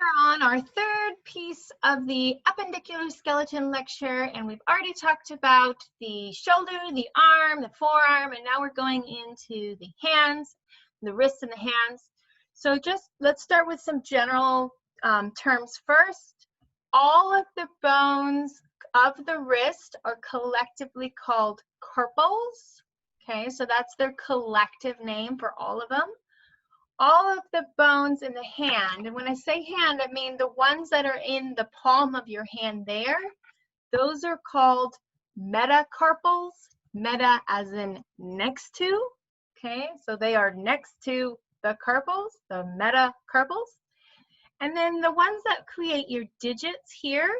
We're on our third piece of the Appendicular Skeleton lecture, and we've already talked about the shoulder, the arm, the forearm, and now we're going into the hands, the wrists and the hands. So just let's start with some general terms first. All of the bones of the wrist are collectively called carpals. Okay, so that's their collective name for all of them. All of the bones in the hand, and when I say hand, I mean the ones that are in the palm of your hand there, those are called metacarpals, meta as in next to, okay? So they are next to the carpals, the metacarpals. And then the ones that create your digits here,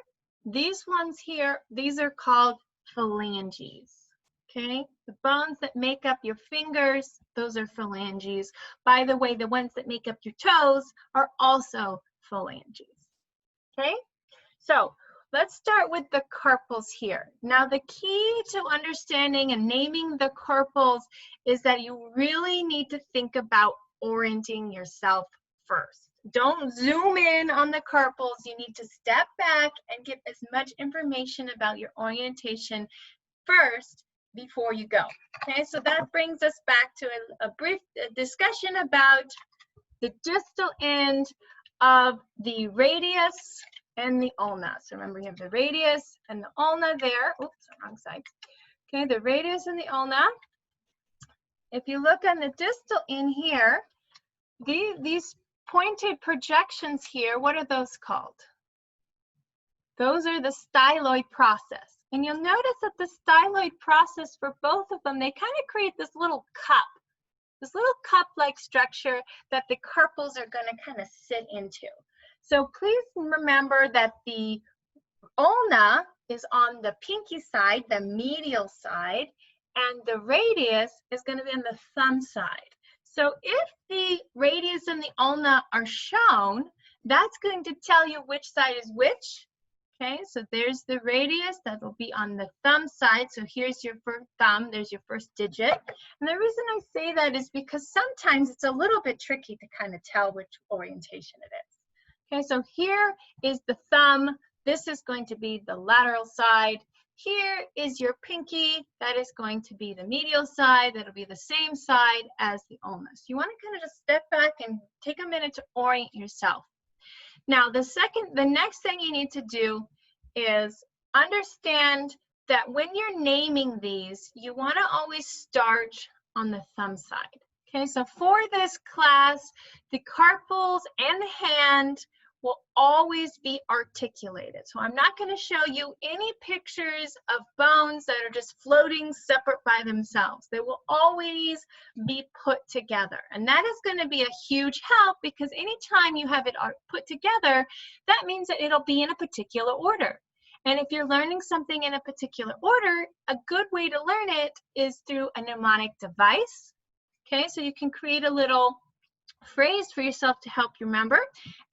these ones here, these are called phalanges. Okay, the bones that make up your fingers, those are phalanges. By the way, the ones that make up your toes are also phalanges. Okay, so let's start with the carpals here. Now, the key to understanding and naming the carpals is that you really need to think about orienting yourself first. Don't zoom in on the carpals. You need to step back and get as much information about your orientation first before you go. Okay, so that brings us back to a brief discussion about the distal end of the radius and the ulna. So remember, you have the radius and the ulna there. Oops, wrong side. Okay, the radius and the ulna. If you look on the distal end here, these pointed projections here, what are those called? Those are the styloid process. And you'll notice that the styloid process for both of them, they kind of create this little cup-like structure that the carpals are going to kind of sit into. So please remember that the ulna is on the pinky side, the medial side, and the radius is going to be on the thumb side. So if the radius and the ulna are shown, that's going to tell you which side is which. Okay, so there's the radius that will be on the thumb side. So here's your first thumb, there's your first digit. And the reason I say that is because sometimes it's a little bit tricky to kind of tell which orientation it is. Okay, so here is the thumb. This is going to be the lateral side. Here is your pinky. That is going to be the medial side. That'll be the same side as the ulna. So you want to kind of just step back and take a minute to orient yourself. Now, the next thing you need to do is understand that when you're naming these, you want to always start on the thumb side. Okay, so for this class, the carpals and the hand will always be articulated. So I'm not going to show you any pictures of bones that are just floating separate by themselves. They will always be put together. And that is going to be a huge help because anytime you have it put together, that means that it'll be in a particular order. And if you're learning something in a particular order, a good way to learn it is through a mnemonic device. Okay, so you can create a little phrase for yourself to help you remember.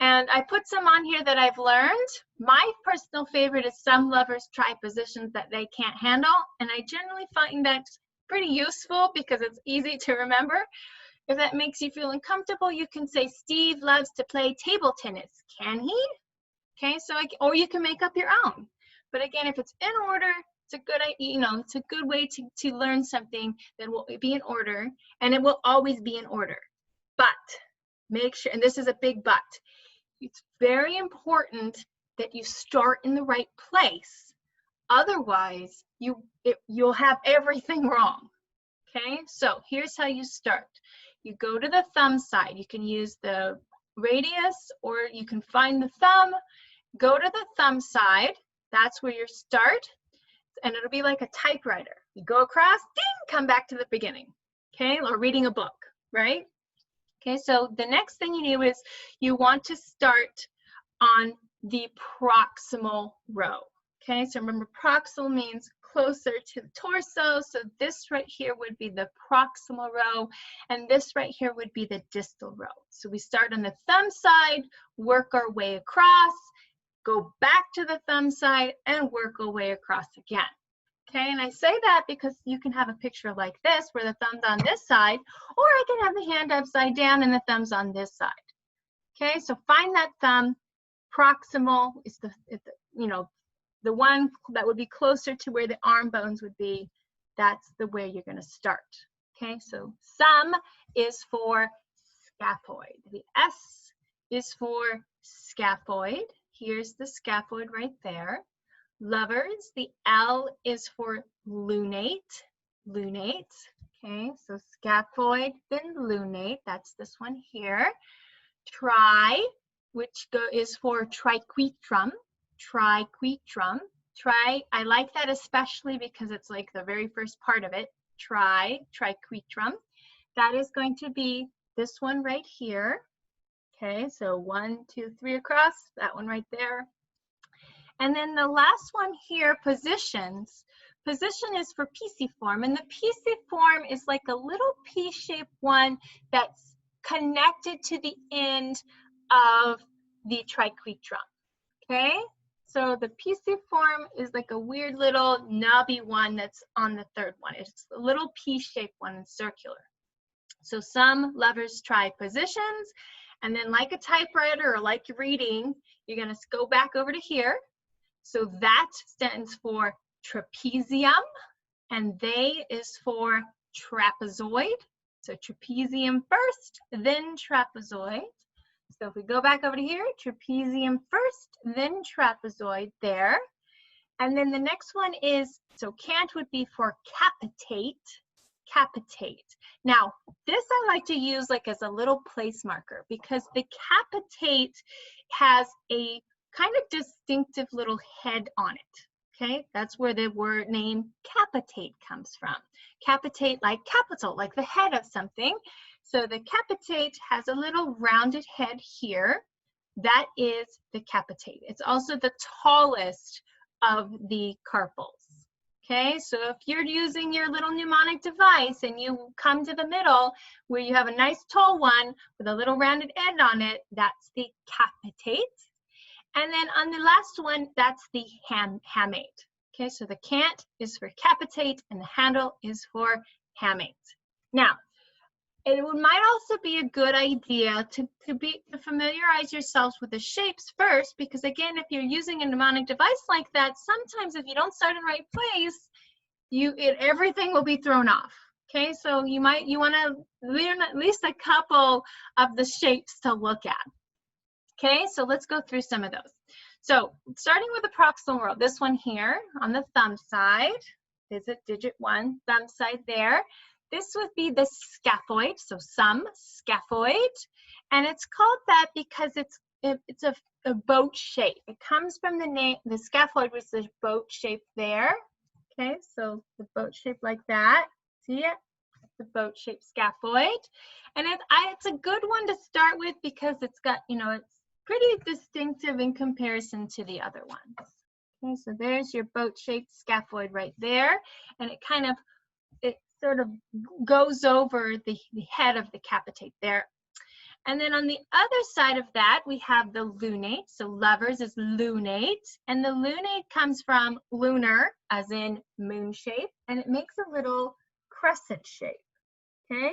And I put some on here that I've learned. My personal favorite is some lovers try positions that they can't handle. And I generally find that pretty useful because it's easy to remember. If that makes you feel uncomfortable, you can say, Steve loves to play table tennis. Can he? Okay, so or you can make up your own. But again, if it's in order, it's a good, it's a good way to learn something that will be in order, and it will always be in order. But make sure, and this is a big but, it's very important that you start in the right place. Otherwise, you'll have everything wrong. Okay, so here's how you start. You go to the thumb side. You can use the radius or you can find the thumb. Go to the thumb side. That's where you start. And it'll be like a typewriter. You go across, ding, come back to the beginning. Okay, or reading a book, right? Okay, so the next thing you do is you want to start on the proximal row. Okay, so remember proximal means closer to the torso. So this right here would be the proximal row, and this right here would be the distal row. So we start on the thumb side, work our way across, go back to the thumb side, and work our way across again. Okay, and I say that because you can have a picture like this where the thumb's on this side, or I can have the hand upside down and the thumb's on this side. Okay, so find that thumb, proximal is the the one that would be closer to where the arm bones would be. That's the way you're going to start. Okay, so sum is for scaphoid. The S is for scaphoid. Here's the scaphoid right there. Lovers, the L is for lunate. Lunate. Okay, so scaphoid, then lunate. That's this one here. Tri, which is for triquetrum. Triquetrum. I like that especially because it's like the very first part of it. Triquetrum. That is going to be this one right here. Okay, so 1, 2, 3 across, that one right there. And then the last one here, positions. Position is for pisiform, and the pisiform is like a little P-shaped one that's connected to the end of the triquetrum. Okay, so the pisiform is like a weird little knobby one that's on the third one. It's a little P-shaped one, circular. So sum, lovers, tri, positions, and then like a typewriter or like reading, you're going to go back over to here. So that stands for trapezium, and they is for trapezoid. So trapezium first, then trapezoid. So if we go back over to here, trapezium first, then trapezoid there. And then the next one is, so cant would be for capitate, capitate. Now, this I like to use like as a little place marker because the capitate has a kind of distinctive little head on it. Okay, that's where the word name capitate comes from. Capitate, like capital, like the head of something. So the capitate has a little rounded head here. That is the capitate. It's also the tallest of the carpals. Okay, so if you're using your little mnemonic device and you come to the middle where you have a nice tall one with a little rounded end on it, that's the capitate. And then on the last one, that's the hamate. Okay, so the cant is for capitate and the handle is for hamate. Now, it might also be a good idea to familiarize yourselves with the shapes first, because again, if you're using a mnemonic device like that, sometimes if you don't start in the right place, everything will be thrown off. Okay, so you want to learn at least a couple of the shapes to look at. Okay, so let's go through some of those. So starting with the proximal row, this one here on the thumb side, visit digit 1, thumb side there. This would be the scaphoid, so some scaphoid, and it's called that because it's a boat shape. It comes from the name, the scaphoid was the boat shape there. Okay, so the boat shape like that. See it? The boat shaped scaphoid, and it's a good one to start with because it's got, it's pretty distinctive in comparison to the other ones. Okay, so there's your boat-shaped scaphoid right there, and it sort of goes over the head of the capitate there. And then on the other side of that, we have the lunate. So lovers is lunate, and the lunate comes from lunar, as in moon shape, and it makes a little crescent shape. Okay,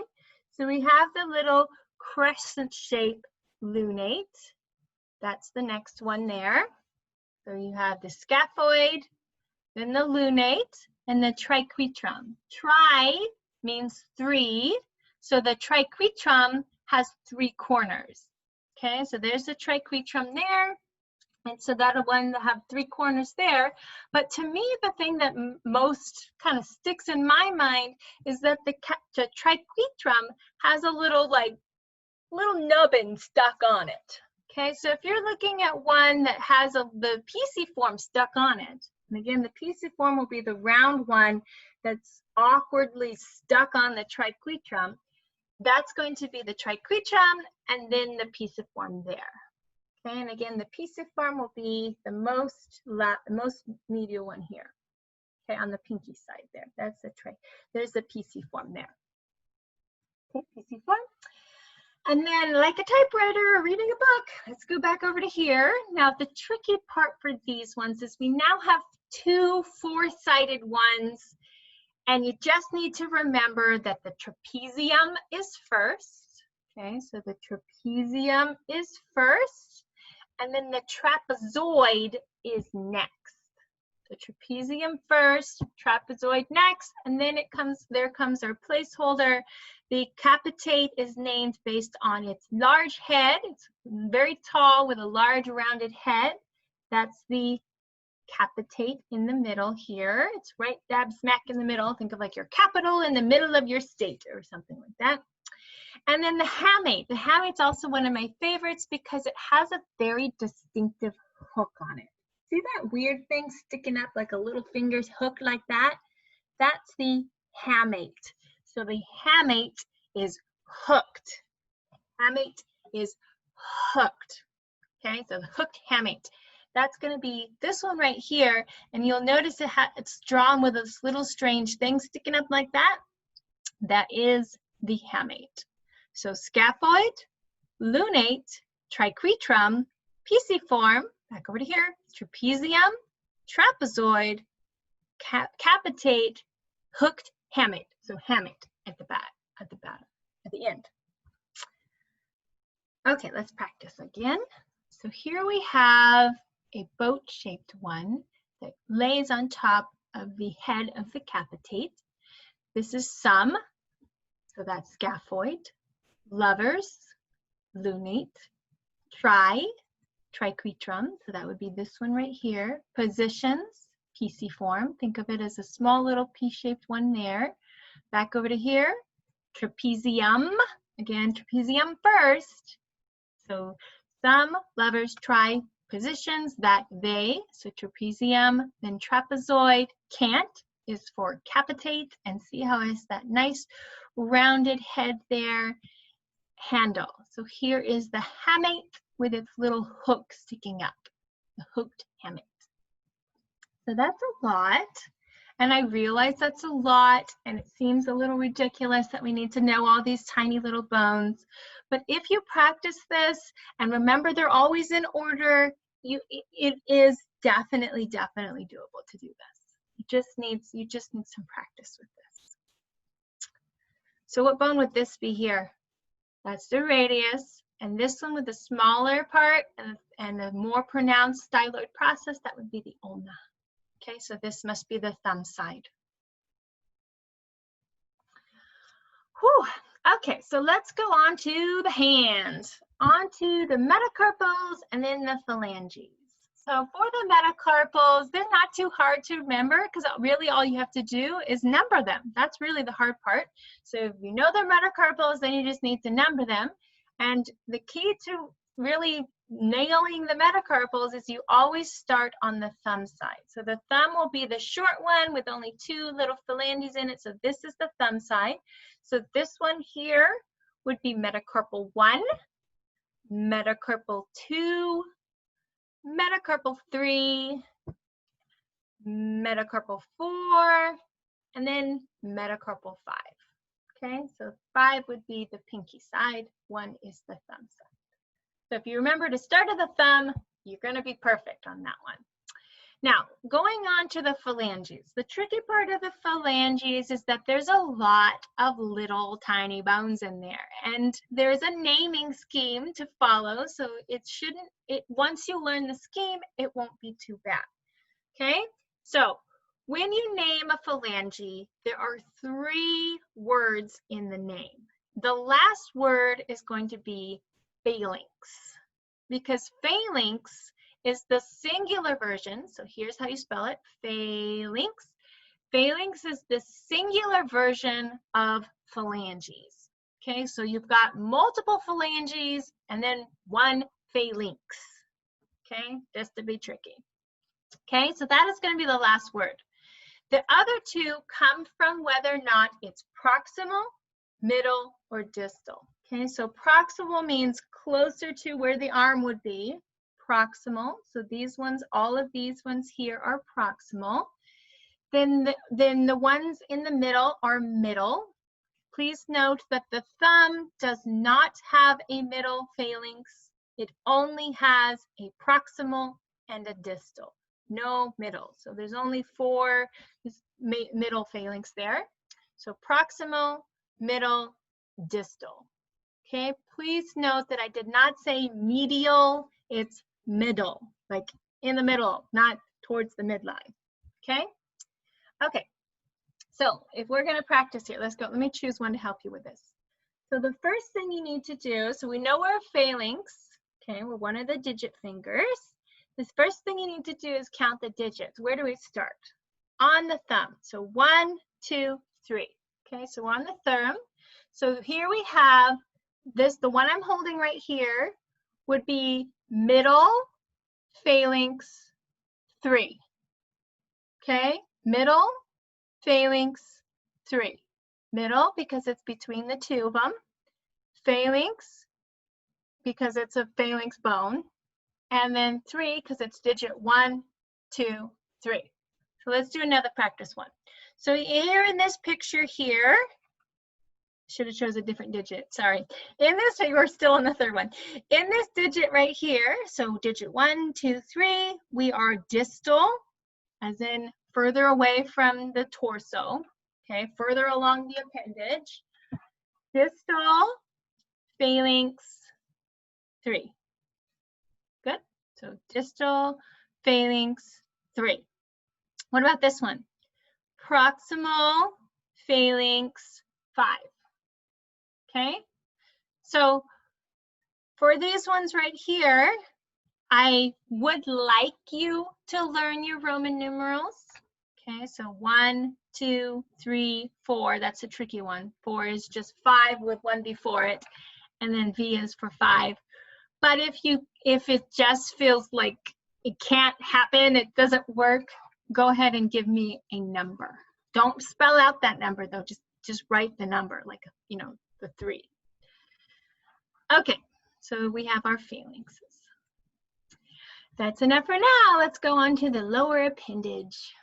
so we have the little crescent shape lunate. That's the next one there. So you have the scaphoid, then the lunate, and the triquetrum. Tri means 3, so the triquetrum has 3 corners. Okay, so there's the triquetrum there, and so that one will have 3 corners there. But to me, the thing that most kind of sticks in my mind is that the triquetrum has a little nubbin stuck on it. Okay, so if you're looking at one that has the pisiform stuck on it, and again, the pisiform will be the round one that's awkwardly stuck on the triquetrum, that's going to be the triquetrum and then the pisiform there. Okay, and again, the pisiform will be the most medial one here. Okay, on the pinky side there. That's the there's the pisiform there. Okay, pisiform. And then, like a typewriter or reading a book, let's go back over to here. Now, the tricky part for these ones is we now have 2 4-sided ones, and you just need to remember that the trapezium is first. Okay, so the trapezium is first, and then the trapezoid is next. The trapezium first, trapezoid next, and then there comes our placeholder. The capitate is named based on its large head. It's very tall with a large rounded head. That's the capitate in the middle here. It's right dab smack in the middle. Think of like your capital in the middle of your state or something like that. And then the hamate. The hamate's also one of my favorites because it has a very distinctive hook on it. See that weird thing sticking up like a little finger's hook like that? That's the hamate. So the hamate is hooked. Hamate is hooked. Okay, so the hooked hamate. That's going to be this one right here, and you'll notice it's drawn with this little strange thing sticking up like that. That is the hamate. So scaphoid, lunate, triquetrum, pisiform, back over to here, trapezium, trapezoid, capitate, hooked hamate. So hamate at the end. Okay, let's practice again. So here we have a boat-shaped one that lays on top of the head of the capitate. This is sum, so that's scaphoid, lovers, lunate, triquetrum, so that would be this one right here, positions, pisiform, think of it as a small little P-shaped one there. Back over to here, trapezium, again, trapezium first, so some, lovers, positions, that, they, so trapezium, then trapezoid, cant is for capitate, and see how it's that nice rounded head there, handle. So here is the hamate with its little hook sticking up, the hooked hamate. So that's a lot, and I realize that's a lot, and it seems a little ridiculous that we need to know all these tiny little bones. But if you practice this, and remember they're always in order, it is definitely doable to do this. You just need some practice with this. So what bone would this be here? That's the radius, and this one with the smaller part and the more pronounced styloid process, that would be the ulna. Okay, so this must be the thumb side. Whew. Okay, so let's go on to the hands, on to the metacarpals and then the phalanges. So for the metacarpals, they're not too hard to remember because really all you have to do is number them. That's really the hard part. So if you know they're metacarpals, then you just need to number them. And the key to really nailing the metacarpals is you always start on the thumb side. So the thumb will be the short one with only two little phalanges in it. So this is the thumb side. So this one here would be metacarpal 1, metacarpal 2, metacarpal 3, metacarpal 4, and then metacarpal 5. Okay, so 5 would be the pinky side, 1 is the thumb side. So if you remember to start at the thumb, you're going to be perfect on that one. Now, going on to the phalanges. The tricky part of the phalanges is that there's a lot of little tiny bones in there, and there's a naming scheme to follow, so once you learn the scheme, it won't be too bad. Okay, so when you name a phalange, there are 3 words in the name. The last word is going to be phalanx, because phalanx is the singular version. So here's how you spell it, phalanx. Phalanx is the singular version of phalanges. Okay, so you've got multiple phalanges and then 1 phalanx. Okay, just to be tricky. Okay, so that is going to be the last word. The other 2 come from whether or not it's proximal, middle, or distal. Okay, so proximal means closer to where the arm would be. Proximal, so these ones, all of these ones here are proximal. Then the ones in the middle are middle. Please note that the thumb does not have a middle phalanx. It only has a proximal and a distal, no middle. So there's only 4 middle phalanx there. So proximal, middle, distal. Okay, please note that I did not say medial, it's middle, like in the middle, not towards the midline. Okay? Okay. So if we're going to practice here, let's go. Let me choose one to help you with this. So the first thing you need to do, so we know we're a phalanx. Okay, we're one of the digit fingers. This first thing you need to do is count the digits. Where do we start? On the thumb. So 1, 2, 3. Okay, so we're on the thumb. So here we have this, the one I'm holding right here would be middle phalanx 3. Okay, middle phalanx 3. Middle because it's between the two of them. Phalanx because it's a phalanx bone. And then 3 because it's digit 1, 2, 3. So let's do another practice one. So here in this picture here, should have chose a different digit, sorry. In this, we're still on the third one. In this digit right here, so digit 1, 2, 3, we are distal, as in further away from the torso, okay, further along the appendage. Distal phalanx 3. Good. So distal phalanx 3. What about this one? Proximal phalanx 5. Okay. So for these ones right here, I would like you to learn your Roman numerals. Okay, so 1, 2, 3, 4. That's a tricky one. 4 is just 5 with 1 before it, and then V is for 5. But if it just feels like it can't happen, it doesn't work, go ahead and give me a number. Don't spell out that number though. Just write the number, like, you know, the 3. Okay, so we have our phalanxes. That's enough for now. Let's go on to the lower appendage.